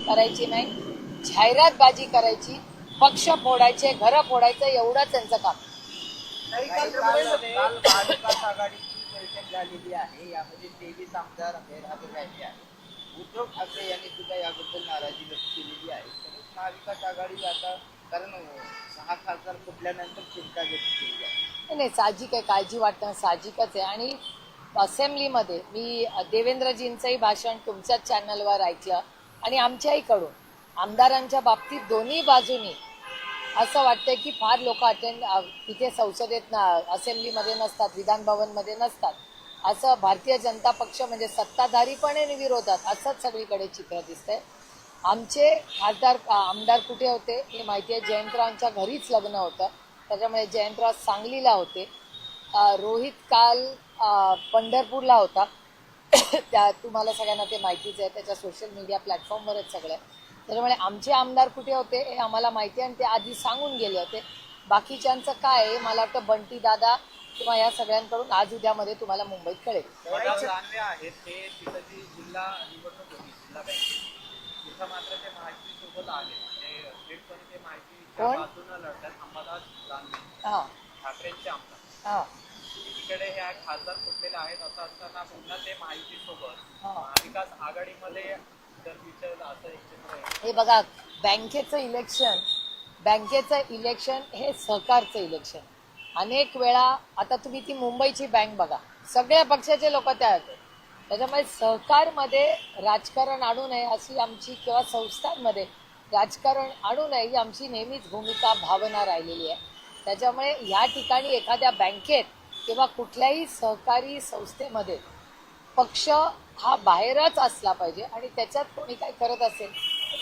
करायची नाही, जाहिरातबाजी करायची, पक्ष फोडायचे, घरं फोडायचं, एवढंच त्यांचं काम. काल महाविकास आघाडीची बैठक झालेली आहे. यामध्ये 23 आमदार गैरहजर राहिले आहेत. उद्धव ठाकरे यांनी सुद्धा याबद्दल नाराजी व्यक्त केलेली आहे. तरीच महाविकास आघाडी आता कारण 6 खासदार फुटल्यानंतर चिंता व्यक्त केली आहे. नाही, साहजिक आहे, काळजी वाटणं साहजिकच आहे. आणि असेंब्लीमध्ये मी देवेंद्रजींचंही भाषण तुमच्याच चॅनलवर ऐकलं आणि आमच्याहीकडून आमदारांच्या बाबतीत दोन्ही बाजूनी असं वाटतंय की फार लोक तिथे संसदेत असेंब्लीमध्ये नसतात, विधान भवनमध्ये नसतात, असं भारतीय जनता पक्ष म्हणजे सत्ताधारी पण आहे आणि विरोधात असंच सगळीकडे चित्र दिसतंय. आमचे आमदार कुठे होते हे माहिती आहे. जयंतरावांच्या घरीच लग्न होतं, त्याच्यामुळे जयंतराव सांगलीला होते. रोहित काल पंढरपूरला होता. त्या तुम्हाला सगळ्यांना ते माहितीच आहे, त्याच्या सोशल मीडिया प्लॅटफॉर्मवरच सगळं. त्याच्यामुळे आमचे आमदार कुठे होते हे आम्हाला माहिती आहे आणि ते आधी सांगून गेले होते. बाकीच्यांचं काय आहे मला वाटतं बंटी दादा किंवा या सगळ्यांकडून आज उद्यामध्ये तुम्हाला मुंबईत कळेल. आहेत ते तिथं जी जिल्हा निवडणूक होती जिल्हा बँकेची, तिथं मात्र ते महायुतीसोबत आले. म्हणजे थेटपणे ते महायुतीच्या बाजूनं लढतात. अंबादास दानवे ठाकरेंचे आमदार तिकडे ह्या खासदार फुटलेले आहेत. असं असताना पुन्हा ते महायुतीसोबत महाविकास आघाडीमध्ये जर विचारलं असं एक चित्र आहे. हे बघा, बँकेचं इलेक्शन हे सहकारचं इलेक्शन. अनेक वेळा आता तुम्ही ती मुंबईची बँक बघा, सगळ्या पक्षाचे लोक त्या आहेत. त्याच्यामुळे सहकारमध्ये राजकारण आणू नये अशी आमची, किंवा संस्थांमध्ये राजकारण आणू नये ही आमची नेहमीच भूमिका, भावना राहिलेली आहे. त्याच्यामुळे ह्या ठिकाणी एखाद्या बँकेत किंवा कुठल्याही सहकारी संस्थेमध्ये पक्ष हा बाहेरच असला पाहिजे आणि त्याच्यात कोणी काय करत असेल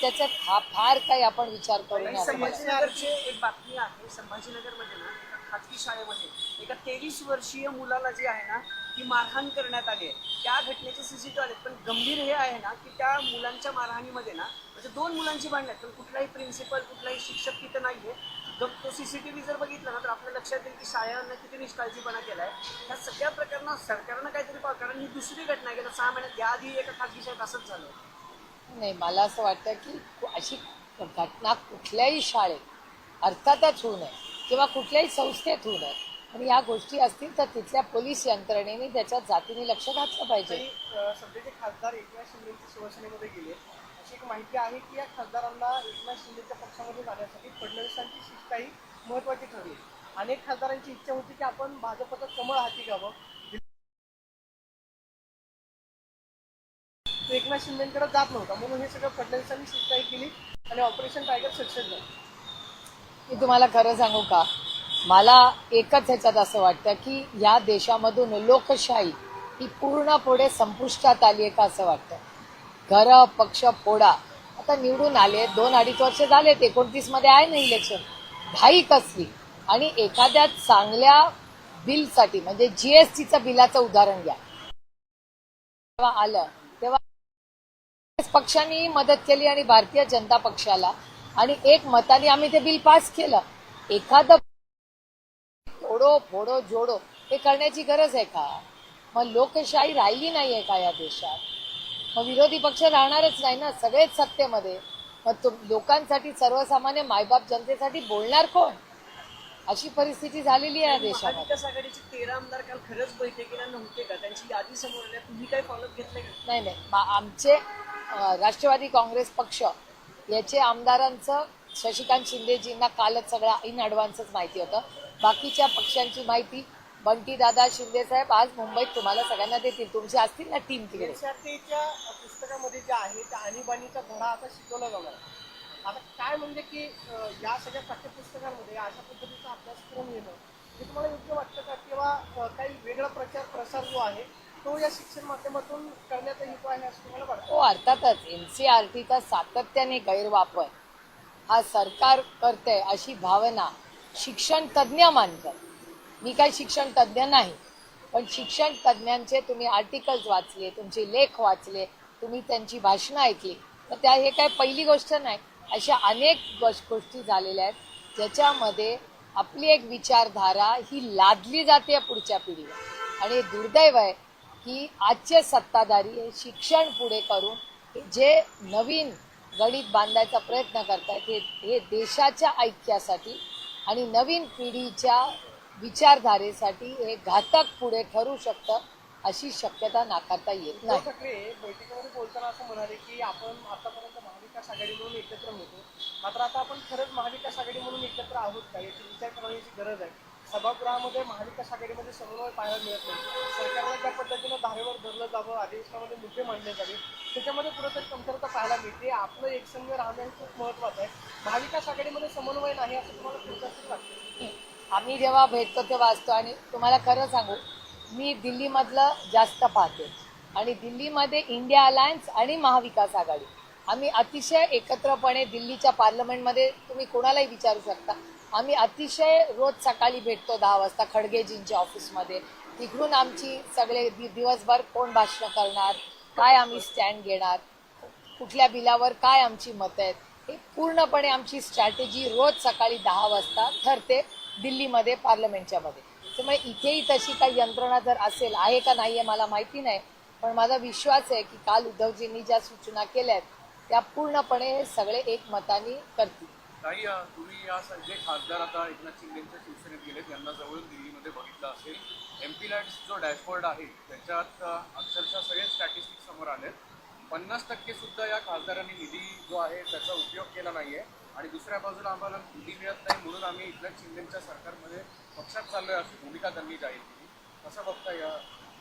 त्याच्यात हा फार काही आपण विचार करू नये. संभाजीनगरची एक बातमी आहे. संभाजीनगरमध्ये ना एका खाजगी शाळेमध्ये एका 23 वर्षीय मुलाला जी आहे ना ती मारहाण करण्यात आली आहे. त्या घटनेचे सीसीटीव्ही आले. पण गंभीर हे आहे ना की त्या मुलांच्या मारहाणीमध्ये ना म्हणजे 2 मुलांची भांडण आहेत, पण कुठलाही प्रिन्सिपल कुठलाही शिक्षक तिथं नाहीये. तो सीसीटीव्ही जर बघितला ना तर आपल्या लक्षात येईल की शाळांना किती निष्काळजीपणा केलाय. या सगळ्या प्रकरणात सरकारनं काहीतरी पाहावं, कारण ही दुसरी घटना आहे. गेल्या 6 महिन्यात याआधी एका खाजगी शाळेत असंच झालं. नाही, मला असं वाटतं की अशी घटना कुठल्याही शाळेत अर्थातच होऊ नये किंवा कुठल्याही संस्थेत होऊ नये. आणि या गोष्टी असतील तर तिथल्या पोलीस यंत्रणेने त्याच्या जातीने लक्ष घातलं पाहिजे. सध्याचे खासदार एकनाथ शिंदेच्या शिवसेनेमध्ये गेले. अशी एक माहिती आहे की या खासदारांना एकनाथ शिंदेच्या पक्षामध्ये जाण्यासाठी फडणवीसांची शिष्टाई महत्वाची ठरली. अनेक खासदारांची इच्छा होती की आपण भाजपचं कमळ हाती घ्यावं. एकनाथ शिंदेकडे जात नव्हता, म्हणून हे सगळं फडणवीसांनी शिष्टाई केली आणि ऑपरेशन टायगर सक्सेस झालं. मी तुम्हाला खरं सांगू का, मला एकच ह्याच्यात असं वाटतं की या देशामधून लोकशाही ही पूर्णपणे संपुष्टात आली आहे का असं वाटतं. घरं पक्ष फोडा. आता निवडून आले, 2-2.5 वर्ष झाले, 29 मध्ये आहे ना इलेक्शन. घाई कसली. आणि एखाद्या चांगल्या बिलसाठी म्हणजे जीएसटीचं बिलाचं उदाहरण घ्या. तेव्हा आलं तेव्हा पक्षांनी मदत केली आणि भारतीय जनता पक्षाला, आणि एक मताने आम्ही ते बिल पास केलं. एखादं फोडो फोडो जोडो हे करण्याची गरज आहे का? मग लोकशाही राहिली नाहीये का या देशात? मग विरोधी पक्ष राहणारच नाही ना, सगळेच सत्तेमध्ये. मग लोकांसाठी, सर्वसामान्य मायबाप जनतेसाठी बोलणार कोण? अशी परिस्थिती झालेली आहे या देशात. महाविकास आघाडीचे 13 आमदार काल खरंच बैठकीला नव्हते का? त्यांची यादी समोर आली, तुम्ही काय फॉलोअप घेतलं का? नाही, आमचे राष्ट्रवादी काँग्रेस पक्ष याचे आमदारांचं शशिकांत शिंदेजींना कालच सगळं इन ॲडव्हान्सच माहिती होतं. बाकीच्या पक्षांची माहिती बंटी दादा शिंदे साहेब आज मुंबईत तुम्हाला सगळ्यांना देतील. तुमची असतील ना टीम तिकडे. एनसीईआरटीच्या पुस्तकामध्ये जे आहे त्या आणीबाणीचा धडा आता शिकवला जाणार. आता काय म्हणजे की या सगळ्या पाठ्यपुस्तकांमध्ये अशा पद्धतीचा अभ्यासक्रम येणं हे तुम्हाला योग्य वाटतं का? किंवा काही वेगळा प्रसार जो आहे तो या शिक्षण माध्यमातून करण्याचा हेतू आहे असं तुम्हाला वाटतं? हो, अर्थातच एनसीईआरटीचा सातत्याने गैरवापर हा सरकार करते अशी भावना शिक्षण तज्ज्ञ मानतात. मी काही शिक्षण तज्ज्ञ नाही, पण शिक्षण तज्ज्ञांचे तुम्ही आर्टिकल्स वाचले, तुमचे लेख वाचले, तुम्ही त्यांची भाषणं ऐकली तर हे काय पहिली गोष्ट नाही. अशा अनेक गोष्टी झालेल्या आहेत ज्याच्यामध्ये आपली एक विचारधारा ही लादली जाते पुढच्या पिढीला. आणि दुर्दैव आहे की आजचे सत्ताधारी हे शिक्षण पुढे करून जे नवीन गणित बांधायचा प्रयत्न करतायत हे देशाच्या ऐक्यासाठी आणि नवीन पिढीच्या विचारधारेसाठी हे घातक पुढे ठरू शकतं, अशी शक्यता नाकारता येत नाही. ठाकरे बैठकीमध्ये बोलताना असं म्हणाले की आपण आतापर्यंत महाविकास आघाडी म्हणून एकत्र होतो, मात्र आता आपण खरंच महाविकास आघाडी म्हणून एकत्र आहोत का याची विचार करण्याची गरज आहे. सभागृहामध्ये महाविकास आघाडीमध्ये समन्वय पाहायला मिळत नाही. सरकारला ज्या पद्धतीनं धारेवर धरलं जावं, अधिवेशनामध्ये मुद्दे मांडले जावे, त्याच्यामध्ये कुठेतरी कमतरता पाहायला मिळते. आपलं एकसंघ राहणं हे खूप महत्त्वाचं आहे. महाविकास आघाडीमध्ये समन्वय नाही असं तुम्हाला तुमच्यासाठी वाटतं? आम्ही जेव्हा भेटतो तेव्हा असतो आणि तुम्हाला खरं सांगू, मी दिल्लीमधलं जास्त पाहते आणि दिल्लीमध्ये इंडिया अलायन्स आणि महाविकास आघाडी आम्ही अतिशय एकत्रपणे दिल्लीच्या पार्लमेंटमध्ये तुम्ही कोणालाही विचारू शकता. आम्ही अतिशय रोज सकाळी भेटतो 10 वाजता खडगेजींच्या ऑफिसमध्ये. तिकडून आमची सगळे दिवसभर कोण भाषण करणार, काय आम्ही स्टँड घेणार, कुठल्या बिलावर काय आमची मतं आहेत, हे पूर्णपणे आमची स्ट्रॅटेजी रोज सकाळी 10 वाजता ठरते दिल्लीमध्ये पार्लमेंटच्या मध्ये. त्यामुळे इथेही तशी काही यंत्रणा जर असेल, आहे का नाही आहे मला माहिती नाही, पण माझा विश्वास आहे की काल उद्धवजींनी ज्या सूचना केल्या आहेत त्या पूर्णपणे हे सगळे एकमताने करतील. काही तुम्ही या जे खासदार आता एकनाथ शिंदेच्या शिवसेनेत गेले त्यांना जवळून दिल्लीमध्ये बघितलं असेल, MP लॅड्स जो डॅशबोर्ड आहे त्याच्यात अक्षरशः सगळे स्टॅटिस्टिक्स समोर आले. 50% सुद्धा या खासदारांनी निधी जो आहे त्याचा उपयोग केला नाहीये आणि दुसऱ्या बाजूला आम्हाला निधी मिळत नाही म्हणून आम्ही एकनाथ शिंदेच्या सरकारमध्ये पक्षात चाललोय अशी भूमिका त्यांनी जाहीर केली. कसं बघता या?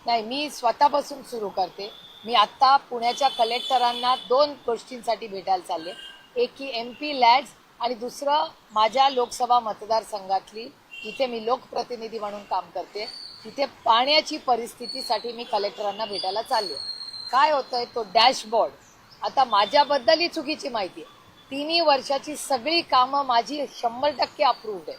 नाही, मी स्वतःपासून सुरू करते. मी आत्ता पुण्याच्या कलेक्टरांना 2 गोष्टींसाठी भेटायला चालले. एक की MP लॅड्स आणि दुसरं माझ्या लोकसभा मतदारसंघातली, जिथे मी लोकप्रतिनिधी म्हणून काम करते, तिथे पाण्याची परिस्थितीसाठी मी कलेक्टरांना भेटायला चालले. काय होतंय, तो डॅशबोर्ड आता माझ्याबद्दलही चुकीची माहिती आहे. 3 वर्षाची सगळी कामं माझी 100% अप्रूव्ड आहे,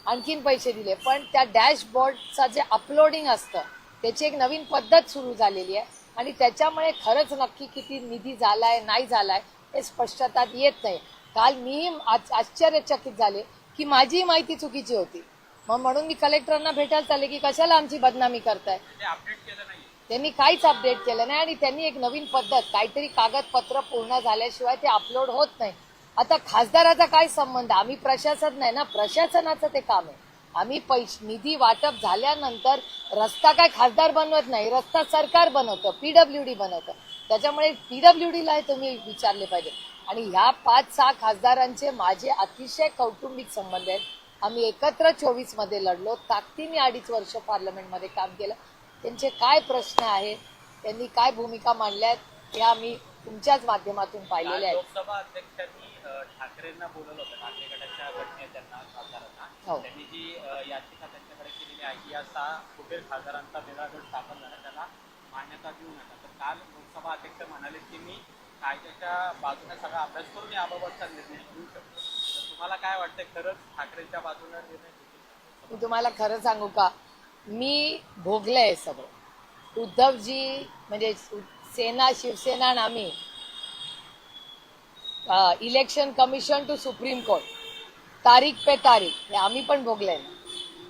आणखीन पैसे दिले, पण त्या डॅशबोर्डचं जे अपलोडिंग असतं त्याची एक नवीन पद्धत सुरू झालेली आहे आणि त्याच्यामुळे खरंच नक्की किती निधी झालाय नाही झालाय हे स्पष्टता येत नाही. काल मी आश्चर्यचकित झाले की माझी माहिती चुकीची होती, म्हणून मी कलेक्टरांना भेटायला चालले की कशाला आमची बदनामी करताय. अपडेट केलं नाही, त्यांनी काहीच अपडेट केलं नाही आणि त्यांनी एक नवीन पद्धत, काहीतरी कागदपत्र पूर्ण झाल्याशिवाय ते अपलोड होत नाही. आता खासदाराचा काय संबंध, आम्ही प्रशासन नाही ना, प्रशासनाचं ते काम आहे. आम्ही निधी वाटप झाल्यानंतर रस्ता काय खासदार बनवत नाही, रस्ता सरकार बनवतं, PWD बनवतं. त्याच्यामुळे PWDला तुम्ही विचारले पाहिजे. आणि ह्या 5-6 खासदारांचे माझे अतिशय कौटुंबिक संबंध आहेत. आम्ही एकत्र 24 मध्ये लढलो, ताकदीने 2.5 वर्ष पार्लमेंटमध्ये काम केलं. त्यांचे काय प्रश्न आहेत, त्यांनी काय भूमिका मांडल्या आहेत हे आम्ही तुमच्याच माध्यमातून पाहिलेले आहेत. लोकसभा अध्यक्षांनी ठाकरेंना बोलवलं होतं, ठाकरे गटाच्या गटनेत्यांना, खासदारांना. हो. त्यांनी जी याचिका त्यांच्याकडे केलेली आहे की या 6 फुटेल खासदारांचा वेगळा गट स्थापन झाला, त्याला मान्यता देऊ नका. तर काल लोकसभा अध्यक्ष म्हणाले की मी कायद्याच्या बाजूने सगळा अभ्यास करून याबाबतचा निर्णय घेऊ शकतो. तर तुम्हाला काय वाटतंय, खरंच ठाकरेंच्या बाजूने निर्णय घेतील? मी तुम्हाला खरं सांगू का, मी भोगलंय सगळं. उद्धवजी म्हणजे शिवसेना आणि आम्ही election commission to supreme court, तारीख पे तारीख, हे आम्ही पण भोगलंय ना.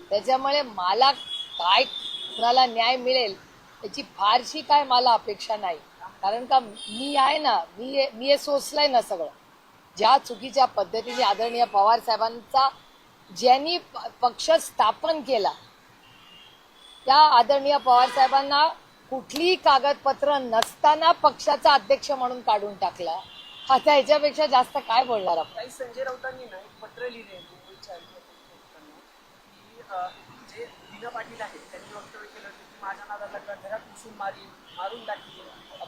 त्याच्यामुळे मला काय कुणाला न्याय मिळेल याची फारशी काय मला अपेक्षा नाही. कारण का मी आहे ना, मी हे सोसलंय ना सगळं. ज्या चुकीच्या पद्धतीने आदरणीय पवार साहेबांचा ज्यांनी पक्ष स्थापन केला, त्या आदरणीय पवार साहेबांना कुठलीही कागदपत्र नसताना पक्षाचा अध्यक्ष म्हणून काढून टाकला. आता ह्याच्यापेक्षा जास्त काय बोलणार आपण. काही संजय राऊतांनी ना एक पत्र लिहिले मुंबईच्या की जे दिना पाटील आहेत त्यांनी वक्तव्य केलं होतं की माझ्या नादाला घरात घुसून मारून टाकली,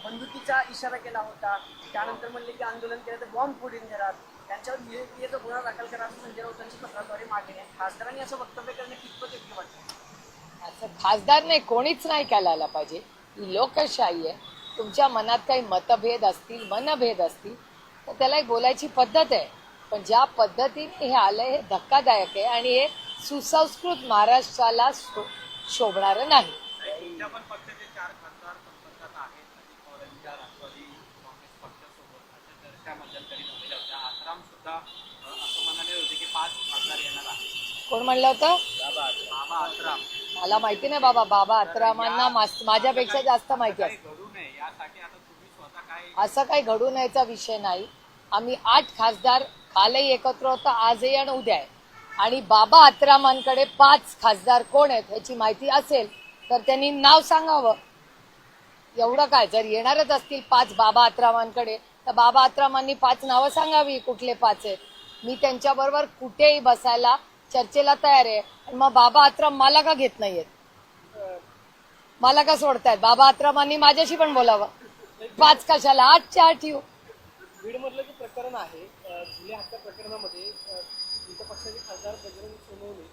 बंदुकीचा इशारा केला होता. त्यानंतर म्हणले की आंदोलन केलं तर बॉम्ब फोडीन घरात, त्यांच्यावर नियुक्तीचा गुन्हा दाखल करा असं संजय राऊतांची पत्राद्वारे मागणी आहे. खासदारांनी असं वक्तव्य करणं कितपत योग्य वाटतं? असं खासदार नाही, कोणीच नाही करायला पाहिजे. ही लोकशाही आहे. तुमच्या मनात काही मतभेद असतील, मनभेद असतील तर त्याला एक बोलायची पद्धत आहे. पण ज्या पद्धतीने हे आलंय हे धक्कादायक आहे आणि हे सुसंस्कृत महाराष्ट्राला शोभणारं नाही. तुमच्या पण पक्षाचे 4 खासदार संपर्कात आहेत. अजित पवारांच्या राष्ट्रवादी काँग्रेस पक्षासोबत अशा चर्चा मध्यंतरी झालेल्या होत्या. आसाराम सुद्धा असं म्हणाले होते की 5 खासदार येणार आहेत. कोण म्हणलं होतं? बाबा आसाराम. मला माहिती नाही बाबा. बाबा आत्रामांना माझ्यापेक्षा जास्त माहिती आहे. घडू नये यासाठी आता तुम्ही स्वतः काय? असं काही घडू नयेचा विषय नाही. आम्ही 8 खासदार कालही एकत्र होतो, आजही आणि उद्या आहे. आणि बाबा आत्रामांकडे 5 खासदार कोण आहेत ह्याची माहिती असेल तर त्यांनी नाव सांगावं. एवढं काय, जर येणारच असतील 5 बाबा आत्रामांकडे तर बाबा आत्रामांनी 5 नावं सांगावी कुठले 5 आहेत. मी त्यांच्याबरोबर कुठेही बसायला चर्चेला तयार आहे. मग बाबा आत्राम मला का घेत नाहीयेत, मला का सोडतायत? बाबा आत्रामांनी माझ्याशी पण बोलावं. 5 कशाला, 8च्या 8 येऊ. बीडमधलं जे प्रकरण आहे झुले हत्या प्रकरणामध्ये तुमच्या पक्षाचे खासदार बजरंग सोनवणे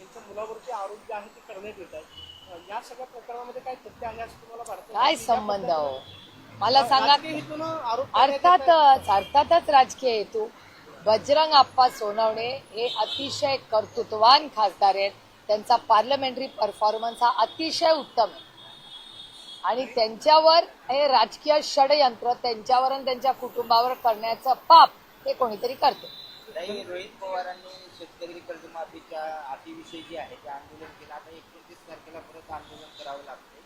यांच्या मुलावरचे आरोप जे आहे ते करण्यात येत आहेत. या सगळ्या प्रकरणामध्ये काय तथ्य आहे असं तुम्हाला वाटतं? काय संबंध हो, मला सांगा. राजकीय हेतूनं आरोप करण्यात येत आहेत. अर्थातच राजकीय हेतू. बजरंग आप्पा सोनवणे हे अतिशय कर्तृत्ववान खासदार आहेत. त्यांचा पार्लमेंटरी परफॉर्मन्स हा अतिशय उत्तम आहे आणि त्यांच्यावर हे राजकीय षडयंत्र त्यांच्यावर आणि त्यांच्या कुटुंबावर करण्याचं पाप हे कोणीतरी करते. नाही, रोहित पवारांनी शेतकरी कर्जमाफीच्या अटीविषयी जे आहे ते आंदोलन केलं. आता 29 तारखेला परत आंदोलन करावं लागते.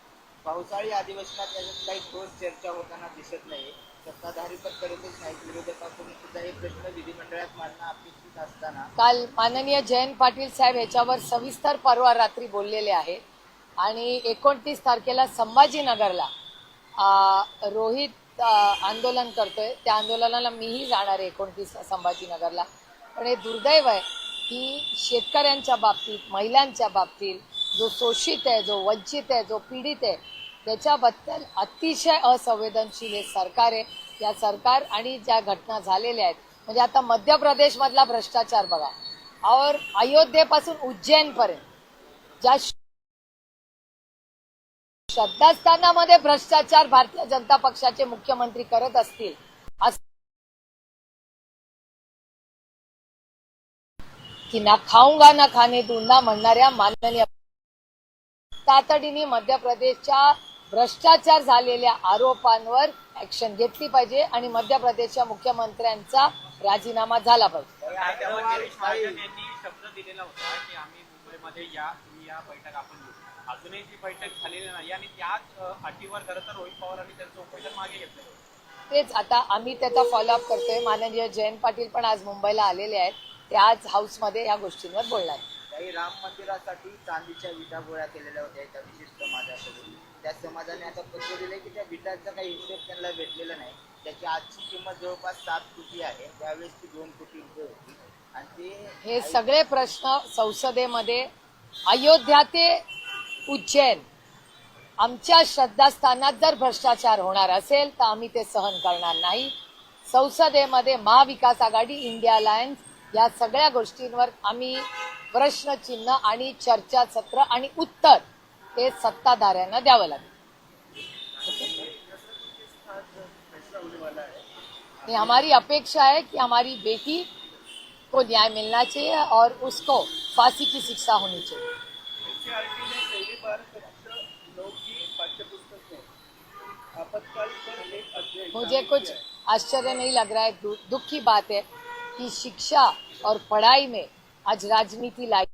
पावसाळी अधिवेशनात याच्यात काही ठोस चर्चा होताना दिसत नाही. सत्ताधारी तर करतच नाही, विरोधकांकडून सुद्धा हे प्रश्न विधिमंडळात मांडणं अपेक्षित असताना काल माननीय जयंत पाटील साहेब ह्याच्यावर सविस्तर परवा रात्री बोललेले आहे. आणि 29 तारखेला संभाजीनगरला रोहित आंदोलन करतोय, त्या आंदोलनाला मीही जाणार आहे 29 संभाजीनगरला. पण हे दुर्दैव आहे की शेतकऱ्यांच्या बाबतीत, महिलांच्या बाबतीत, जो शोषित आहे, जो वंचित आहे, जो पीडित आहे त्याच्याबद्दल अतिशय असंवेदनशील हे सरकार आहे. या सरकार आणि ज्या घटना झालेल्या आहेत, म्हणजे आता मध्य प्रदेशमधला भ्रष्टाचार बघा, और अयोध्येपासून उज्जैनपर्यंत ज्या श्रद्धास्थानामध्ये भ्रष्टाचार भारतीय जनता पक्षाचे मुख्यमंत्री करत असतील की ना खाऊंगा ना खाने दूंगा म्हणणाऱ्या माननीय तातडीने मध्य प्रदेशच्या भ्रष्टाचार झालेल्या आरोपांवर ऍक्शन घेतली पाहिजे आणि मध्य प्रदेशच्या मुख्यमंत्र्यांचा राजीनामा झाला पाहिजे. गिरीश महाजन यांनी शब्द दिलेला होता की आम्ही मुंबईमध्ये तुम्ही या बैठक आपण घेऊ. अजूनही ती बैठक झालेली नाही आणि त्याच अटीवर खरं तर रोहित पवारांनी त्यांचं उपोषण मागे घेतलं. तेच आता आम्ही त्याचा फॉलोअप करतोय. माननीय जयंत पाटील पण आज मुंबईला आलेले आहेत, ते आज हाऊसमध्ये या गोष्टींवर बोलणार. काही राम मंदिरासाठी चांदीच्या विटा गोळ्या केलेल्या होत्या एका विशिष्ट समाजाकडून. त्या समाजाने आता पत्र दिले की त्या विटांचा काही हिशोब त्यांना भेटलेला नाही. त्याची आजची किंमत जवळपास 7 कोटी आहे, त्यावेळेस ती 2 कोटी रुपये होती. आणि हे सगळे प्रश्न संसदेमध्ये अयोध्या ते उज्जैन आमच्या श्रद्धास्थानात जर भ्रष्टाचार होणार असेल तर आम्ही ते सहन करणार नाही. संसदेमध्ये महाविकास आघाडी, इंडिया अलायन्स या सगळ्या गोष्टींवर आम्ही प्रश्नचिन्ह आणि चर्चासत्र आणि उत्तर हे सत्ताधाऱ्यांना द्यावं लागेल. ये हमारी अपेक्षा है कि हमारी बेटी को न्याय मिलना चाहिए और उसको फांसी की शिक्षा होनी चाहिए. एनसीईआरटी ने पहली बार कक्षा 9 की पाठ्यपुस्तक में आपातकाल पर एक अध्याय मुझे कुछ आश्चर्य नहीं लग रहा है. दुख की बात है कि शिक्षा और पढ़ाई में आज राजनीति लाई.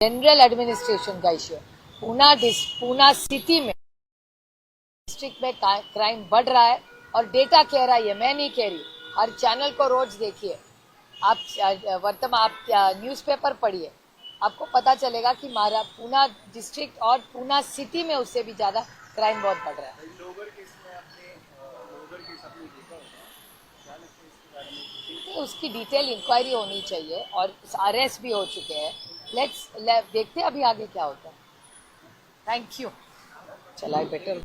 जनरल एडमिनिस्ट्रेशन का इश्यू. पूना सिटी में डिस्ट्रिक्ट में क्राइम बढ़ रहा है और डेटा कह रहा है, ये मैं नहीं कह रही. हर चैनल को रोज देखिए आप, वर्तमान आप न्यूज़पेपर पढ़िए, आपको पता चलेगा कि पूना डिस्ट्रिक्ट और पूना सिटी में उससे भी ज्यादा क्राइम बहुत बढ़ रहा है. तो उसकी डिटेल इंक्वायरी होनी चाहिए और अरेस्ट भी हो चुके हैं. देखते हैं अभी आगे क्या होता है. Thank you. चला बेटर.